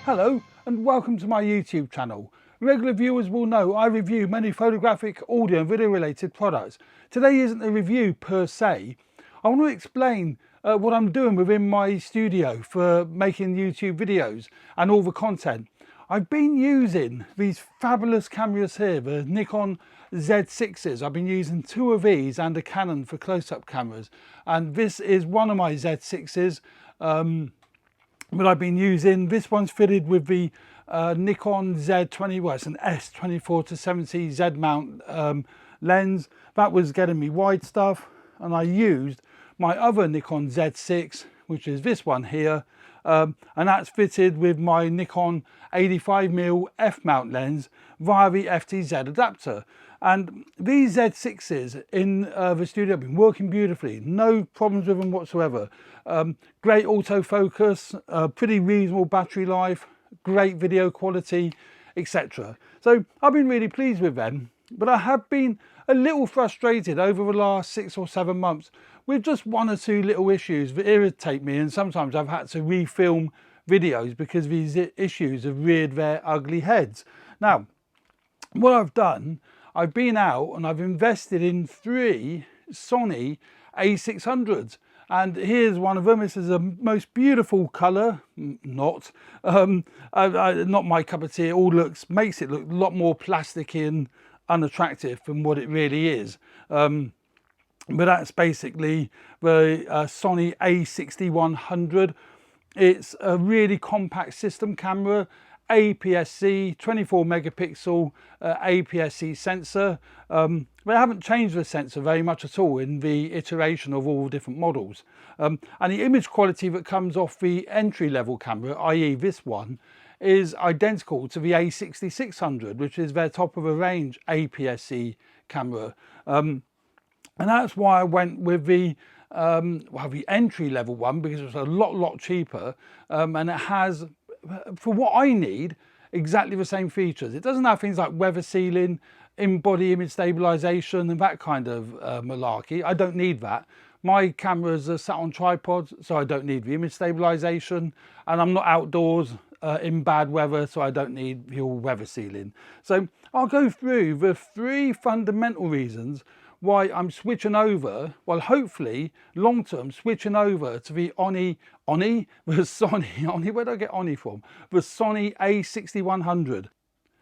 Hello and welcome to my YouTube channel. Regular viewers will know I review many photographic, audio and video related products. Today isn't a review per se. I want to explain what I'm doing within my studio for making YouTube videos and all the content. I've been using these fabulous cameras here, the Nikon Z6's. I've been using two of these and a Canon for close-up cameras, and this is one of my Z6's. But I've been using, this one's fitted with the Nikon Z20, well it's an S24-70 Z mount lens. That was getting me wide stuff, and I used my other Nikon Z6, which is this one here, and that's fitted with my Nikon 85mm f mount lens via the FTZ adapter. And these Z6s in the studio have been working beautifully, no problems with them whatsoever. Great autofocus, pretty reasonable battery life, great video quality, etc. So I've been really pleased with them, but I have been a little frustrated over the last 6 or 7 months with just one or two little issues that irritate me, and sometimes I've had to refilm videos because these issues have reared their ugly heads. Now, what I've done, I've been out and I've invested in 3 Sony a6100's, and here's one of them. This is a most beautiful colour, not my cup of tea. It all makes it look a lot more plasticky and unattractive than what it really is. But that's basically the Sony a6100. It's a really compact system camera, APS-C, 24 megapixel APS-C sensor. They haven't changed the sensor very much at all in the iteration of all different models. And the image quality that comes off the entry-level camera, i.e. this one, is identical to the a6600, which is their top of the range APS-C camera. And that's why I went with the entry-level one, because it's a lot cheaper, and it has, for what I need, exactly the same features. It doesn't have things like weather sealing, in-body image stabilization and that kind of malarkey. I don't need that. My cameras are sat on tripods, so I don't need the image stabilization, and I'm not outdoors in bad weather, so I don't need your weather sealing. So I'll go through the 3 fundamental reasons why I'm switching over, well hopefully long term switching over to the Sony, where did I get Oni from? The Sony a6100.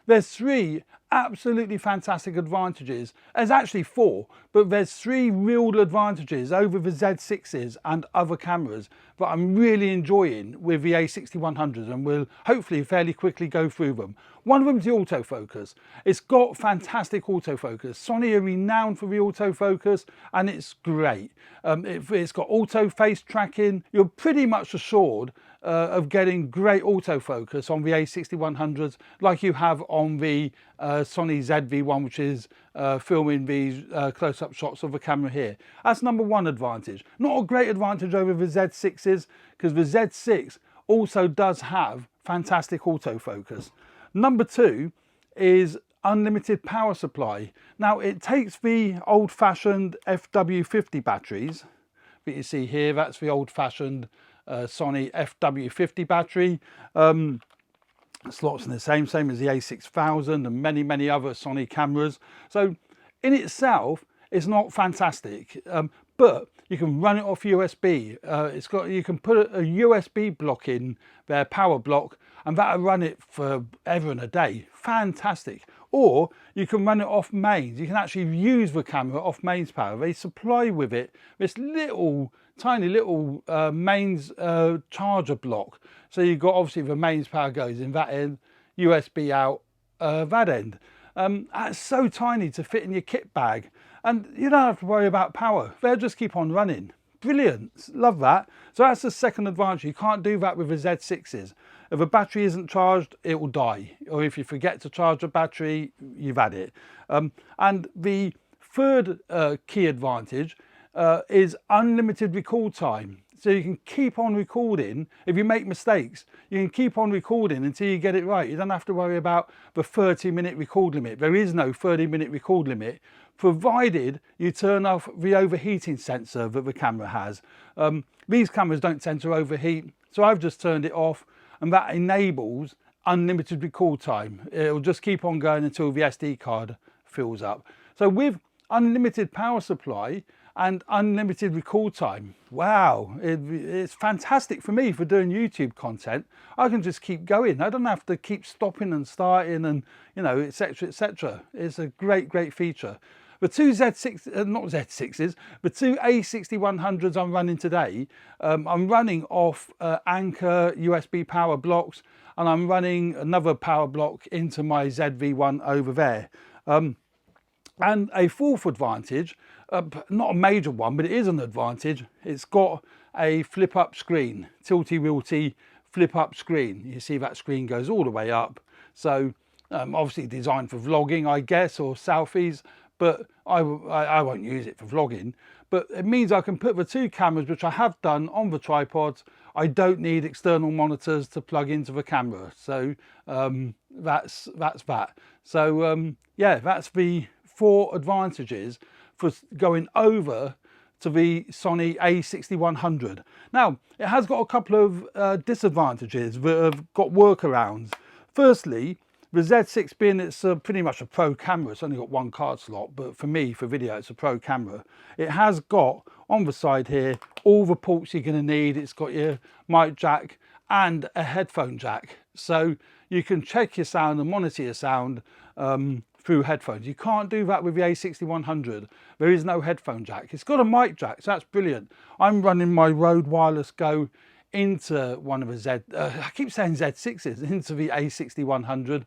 There's 3 absolutely fantastic advantages. There's actually 4, but there's 3 real advantages over the Z6s and other cameras that I'm really enjoying with the a6100s, and we'll hopefully fairly quickly go through them. One of them is the autofocus. It's got fantastic autofocus. Sony are renowned for the autofocus, and it's great. It's got auto face tracking. You're pretty much assured of getting great autofocus on the a6100s like you have on the Sony ZV-1, which is filming these close-up shots of the camera here. That's number 1 advantage. Not a great advantage over the Z6s, because the Z6 also does have fantastic autofocus. Number 2 is unlimited power supply. Now it takes the old-fashioned FW50 batteries that you see here. That's the old-fashioned Sony FW50 battery. Slots in the same as the a6000 and many other Sony cameras. So in itself it's not fantastic, but you can run it off USB. You can put a USB block in their power block, and that'll run it for ever and a day. Fantastic. Or you can run it off mains. You can actually use the camera off mains power. They supply with it this tiny little mains charger block. So you've got, obviously the mains power goes in that end, USB out that end. That's so tiny to fit in your kit bag, and you don't have to worry about power. They'll just keep on running. Brilliant, love that. So that's the second advantage. You can't do that with the Z6s. If a battery isn't charged, it will die, or if you forget to charge the battery, you've had it. And the third key advantage is unlimited record time. So you can keep on recording. If you make mistakes, you can keep on recording until you get it right. You don't have to worry about the 30-minute record limit. There is no 30-minute record limit, provided you turn off the overheating sensor that the camera has. These cameras don't tend to overheat, so I've just turned it off, and that enables unlimited record time. It'll just keep on going until the SD card fills up. So with unlimited power supply and unlimited record time, wow, it's fantastic for me for doing YouTube content. I can just keep going. I don't have to keep stopping and starting and, you know, etc, etc. It's a great feature. The two Z6, not Z6s, the two a6100's I'm running today, I'm running off Anchor USB power blocks, and I'm running another power block into my ZV-1 over there. And a fourth advantage, not a major one, but it is an advantage, it's got a flip up screen, tilty-wilty flip up screen. You see that screen goes all the way up. So obviously designed for vlogging, I guess, or selfies, but I won't use it for vlogging. But it means I can put the two cameras, which I have done, on the tripods. I don't need external monitors to plug into the camera. So that's that. So yeah, that's the 4 advantages for going over to the Sony a6100. Now, it has got a couple of disadvantages that have got workarounds. Firstly, the Z6 being it's pretty much a pro camera, it's only got 1 card slot, but for me, for video, it's a pro camera. It has got, on the side here, all the ports you're going to need. It's got your mic jack and a headphone jack. So you can check your sound and monitor your sound through headphones. You can't do that with the a6100. There is no headphone jack. It's got a mic jack, so that's brilliant. I'm running my Rode Wireless Go into one of the I keep saying Z6s, into the a6100.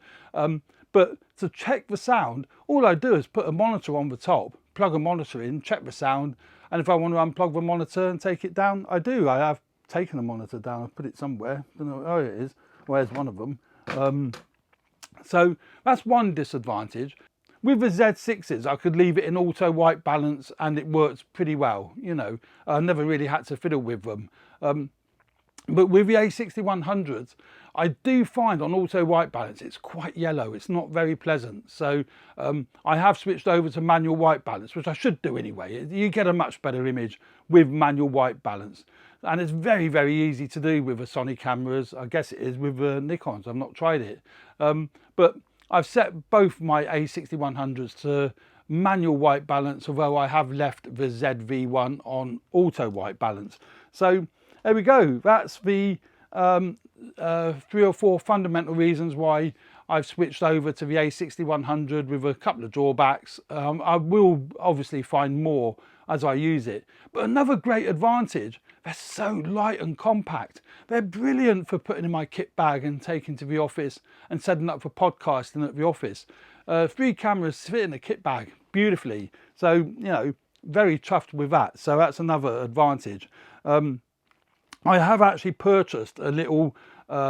But to check the sound, all I do is put a monitor on the top, plug a monitor in, check the sound, and if I want to unplug the monitor and take it down, I do. I have taken the monitor down, I've put it somewhere. I don't know, oh, it is. Where's one of them? So that's one disadvantage. With the Z6s, I could leave it in auto white balance and it works pretty well. You know, I never really had to fiddle with them. But with the a6100's, I do find on auto white balance, it's quite yellow. It's not very pleasant. So I have switched over to manual white balance, which I should do anyway. You get a much better image with manual white balance. And it's very easy to do with the Sony cameras. I guess it is with the Nikons. I've not tried it. But I've set both my a6100's to manual white balance, although I have left the ZV-1 on auto white balance. So there we go. That's the 3 or 4 fundamental reasons why I've switched over to the a6100 with a couple of drawbacks. I will obviously find more as I use it. But another great advantage, they're so light and compact. They're brilliant for putting in my kit bag and taking to the office and setting up for podcasting at the office. 3 cameras fit in a kit bag beautifully. So, you know, very chuffed with that. So that's another advantage. I have actually purchased a little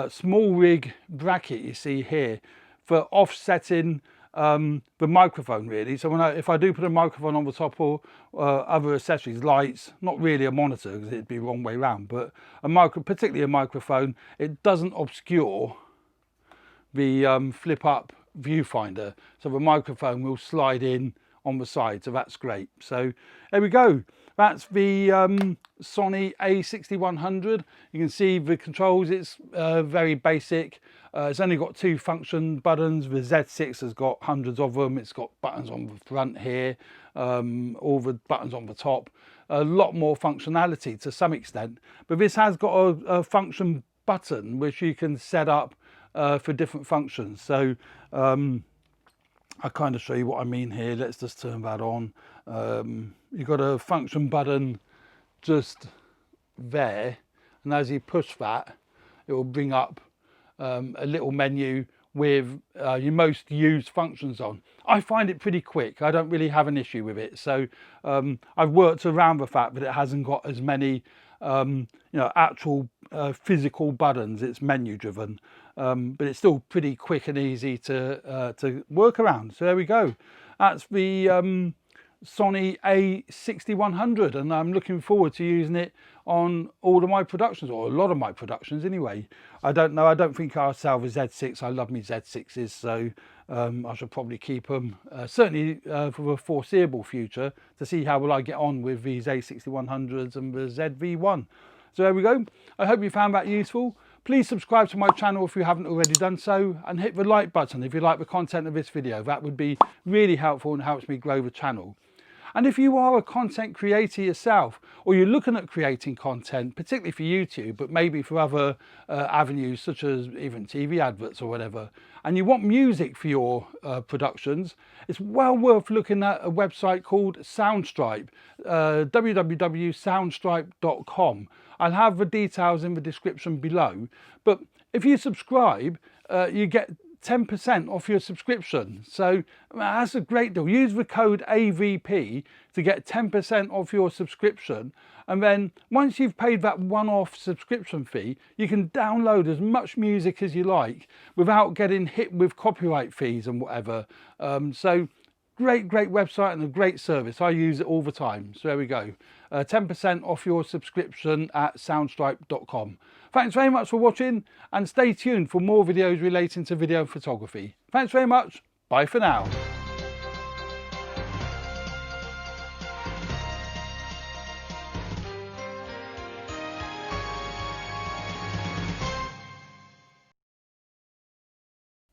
small rig bracket you see here for offsetting the microphone really. So if I do put a microphone on the top or other accessories, lights, not really a monitor because it'd be the wrong way around, but particularly a microphone, it doesn't obscure the flip up viewfinder. So the microphone will slide in on the side, so that's great. So there we go. That's the Sony a6100. You can see the controls, it's very basic. It's only got 2 function buttons. The Z6 has got hundreds of them. It's got buttons on the front here, all the buttons on the top. A lot more functionality to some extent. But this has got a function button which you can set up for different functions. So I'll kind of show you what I mean here. Let's just turn that on. You've got a function button just there, and as you push that, it will bring up a little menu with your most used functions on. I find it pretty quick. I don't really have an issue with it. So I've worked around the fact that it hasn't got as many you know, actual physical buttons. It's menu driven, but it's still pretty quick and easy to work around. So there we go. That's the Sony a6100, and I'm looking forward to using it on all of my productions, or a lot of my productions anyway. I don't know, I don't think I'll sell the Z6. I love me Z6s, so I should probably keep them, certainly for the foreseeable future, to see how will I get on with these a6100s and the ZV-1. So there we go. I hope you found that useful. Please subscribe to my channel if you haven't already done so, and hit the like button if you like the content of this video. That would be really helpful and helps me grow the channel. And if you are a content creator yourself, or you're looking at creating content, particularly for YouTube, but maybe for other avenues such as even TV adverts or whatever, and you want music for your productions, it's well worth looking at a website called Soundstripe, www.soundstripe.com. I'll have the details in the description below, but if you subscribe, you get 10% off your subscription. So that's a great deal. Use the code AVP to get 10% off your subscription, and then once you've paid that one-off subscription fee, you can download as much music as you like without getting hit with copyright fees and whatever. So great website and a great service. I use it all the time. So there we go. 10% off your subscription at soundstripe.com. Thanks very much for watching, and stay tuned for more videos relating to video photography. Thanks very much. Bye for now.